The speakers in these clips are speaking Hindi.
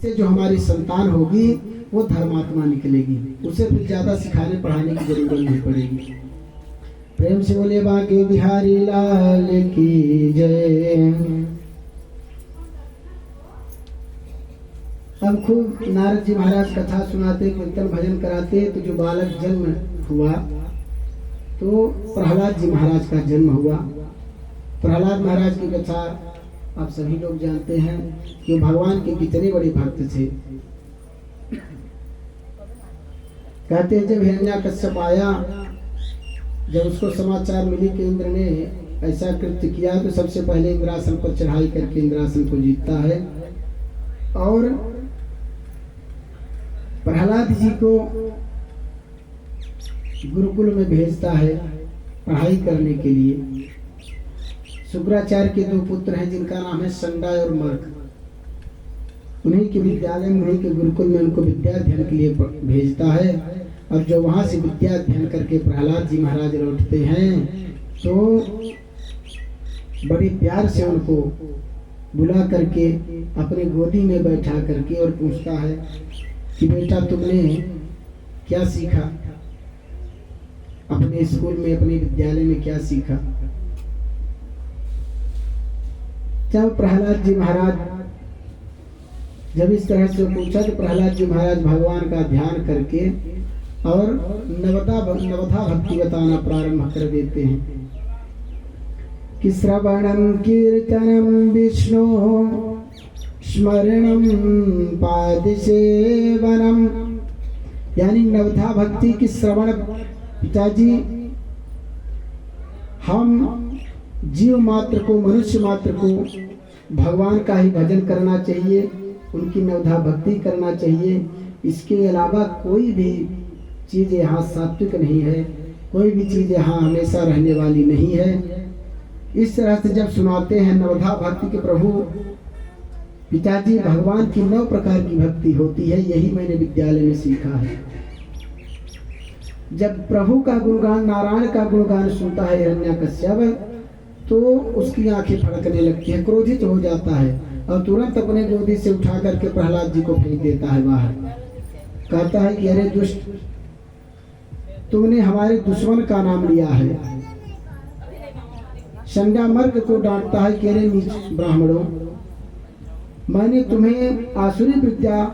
से जो हमारी संतान होगी वो धर्मात्मा निकलेगी, उसे फिर ज्यादा सिखाने पढ़ाने की जरूरत नहीं पड़ेगी। प्रेम से बोले बांके बिहारी लाल की जय। अब खूब नारद जी महाराज कथा सुनाते, कीर्तन भजन कराते। तो जो बालक जन्म हुआ तो प्रहलाद जी महाराज का जन्म हुआ। प्रहलाद महाराज की कथा आप सभी लोग जानते हैं कि भगवान के कितने बड़े भक्त थे। कहते हैं जब हिरण्याकश्यप आया, जब उसको समाचार मिली कि इंद्र ने ऐसा कृत्य किया, तो सबसे पहले इंद्रासन पर चढ़ाई करके इंद्रासन को जीतता है और प्रहलाद जी को गुरुकुल में भेजता है पढ़ाई करने के लिए। शुक्राचार्य के दो पुत्र हैं जिनका नाम है संडा और मर्क। उन्हीं के विद्यालय में, उन्हीं के गुरुकुल में उनको विद्या अध्ययन के लिए भेजता है। और जो वहां से विद्या अध्ययन करके प्रहलाद जी महाराज लौटते हैं तो बड़े प्यार से उनको बुला करके अपनी गोदी में बैठा करके और पूछता है कि बेटा तुमने क्या सीखा, अपने स्कूल में, अपने विद्यालय में क्या सीखा। जब प्रहलाद जी महाराज जब इस तरह से पूछा तो प्रहलाद जी महाराज भगवान का ध्यान करके और नवधा भक्ति बताना प्रारंभ कर देते हैं कि श्रवणम कीर्तनम विष्णु स्मरणम पाद सेवनम, यानी नवधा भक्ति की श्रवण। पिताजी, हम जीव मात्र को, मनुष्य मात्र को भगवान का ही भजन करना चाहिए, उनकी नवधा भक्ति करना चाहिए। इसके अलावा कोई भी चीज यहाँ सात्विक नहीं है, कोई भी चीज यहाँ हमेशा रहने वाली नहीं है। इस तरह से जब सुनाते हैं नवधा भक्ति के प्रभु, पिताजी भगवान की 9 प्रकार की भक्ति होती है, यही मैंने विद्यालय में सीखा है। जब प्रभु का गुणगान, नारायण का गुणगान सुनता है हिरण्याकश्यप तो उसकी आंखें फड़कने लगती है, क्रोधित हो जाता है और तुरंत अपने गोदी से उठा करके प्रहलाद जी को फेंक देता है बाहर। कहता है कि अरे दुष्ट, तुमने हमारे दुश्मन का नाम लिया है। संज्ञा मर्ग को डांटता है कि अरे नीच ब्राह्मणों, मैंने तुम्हें आसुरी विद्या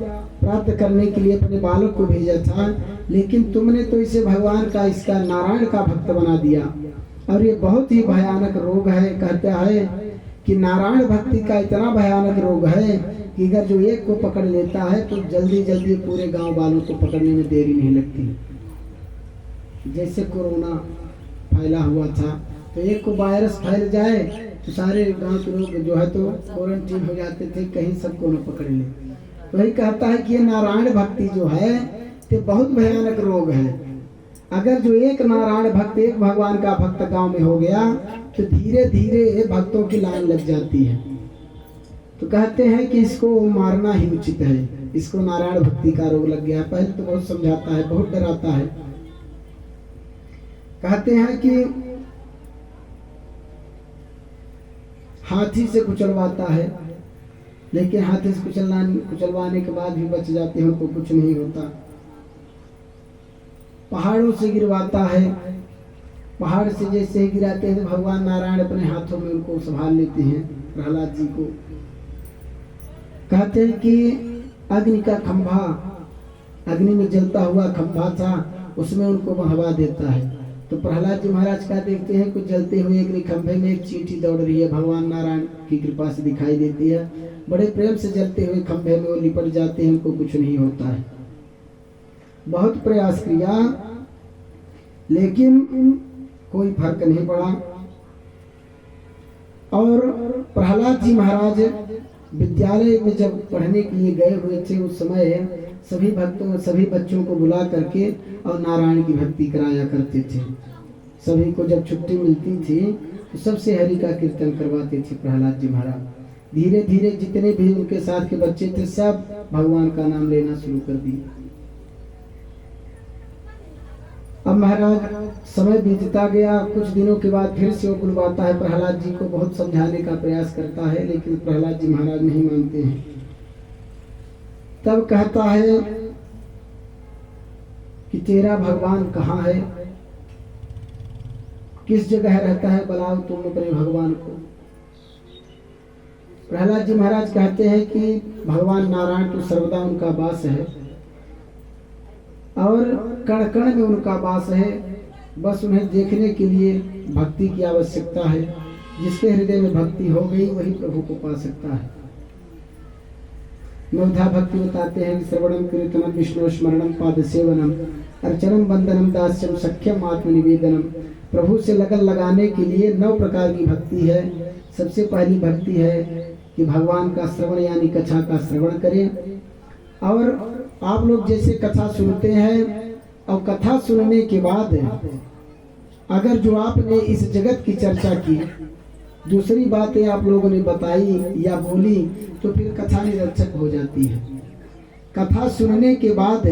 प्राप्त करने के लिए अपने बालक को भेजा था, लेकिन तुमने तो इसे भगवान का, इसका नारायण का भक्त बना दिया और ये बहुत ही भयानक रोग है। कहता है कि नारायण भक्ति का इतना भयानक रोग है कि अगर जो एक को पकड़ लेता है तो जल्दी जल्दी पूरे गांव वालों को पकड़ने में देरी नहीं लगती। जैसे कोरोना फैला हुआ था तो एक को वायरस फैल जाए तो सारे गांव के लोग जो है तो क्वारंटीन हो जाते थे, कहीं सबको न पकड़ ले। तो वही कहता है कि ये नारायण भक्ति जो है तो बहुत भयानक रोग है। अगर जो एक नारायण भक्त, एक भगवान का भक्त गांव में हो गया तो धीरे धीरे भक्तों की लाइन लग जाती है। तो कहते हैं कि इसको मारना ही उचित है, इसको नारायण भक्ति का रोग लग गया। पहले तो बहुत समझाता है, बहुत डराता है। कहते हैं कि हाथी से कुचलवाता है, लेकिन हाथी से कुचलवाने के बाद भी बच जाते हैं, उनको कुछ नहीं होता। पहाड़ों से गिरवाता है, पहाड़ से जैसे ही गिराते हैं तो भगवान नारायण अपने हाथों में उनको संभाल लेते हैं प्रहलाद जी को। कहते हैं कि अग्नि का खंभा, अग्नि में जलता हुआ खंभा था, उसमें उनको बहवा देता है। तो प्रहलाद जी महाराज क्या देखते हैं, कुछ जलते हुए अग्नि खंभे में एक चींटी दौड़ रही है, भगवान नारायण की कृपा से दिखाई देती है। बड़े प्रेम से जलते हुए खंभे में वो लिपट जाते हैं, उनको कुछ नहीं होता है। बहुत प्रयास किया लेकिन कोई फर्क नहीं पड़ा। और प्रहलाद जी महाराज विद्यालय में जब पढ़ने के लिए गए हुए थे उस समय सभी भक्तों, सभी बच्चों को बुला करके और नारायण की भक्ति कराया करते थे। सभी को जब छुट्टी मिलती थी तो सबसे हरि का कीर्तन करवाते थे प्रहलाद जी महाराज। धीरे धीरे जितने भी उनके साथ के बच्चे थे सब भगवान का नाम लेना शुरू कर दिए। अब महाराज समय बीतता गया, कुछ दिनों के बाद फिर से वो बुलवाता है प्रहलाद जी को, बहुत समझाने का प्रयास करता है, लेकिन प्रहलाद जी महाराज नहीं मानते हैं। तब कहता है कि तेरा भगवान कहाँ है, किस जगह रहता है, बुलाओ तुम अपने भगवान को। प्रहलाद जी महाराज कहते हैं कि भगवान नारायण तो सर्वदा उनका वास है और कण कण में उनका वास है, बस उन्हें देखने के लिए भक्ति की आवश्यकता है। जिसके हृदय में भक्ति हो गई वही प्रभु को पा सकता है। नवधा भक्ति बताते हैं कि श्रवणम कीर्तनम विष्णु स्मरणम पाद सेवनम अर्चनम वंदनम दास्यम सख्यम आत्मनिवेदनम। प्रभु से लगन लगाने के लिए 9 प्रकार की भक्ति है। सबसे पहली भक्ति है कि भगवान का श्रवण यानी कथा का श्रवण करें। और आप लोग जैसे कथा सुनते हैं और कथा सुनने के बाद अगर जो आपने इस जगत की चर्चा की, दूसरी बातें आप लोगों ने बताई या बोली, तो फिर कथा निरर्थक हो जाती है। कथा सुनने के बाद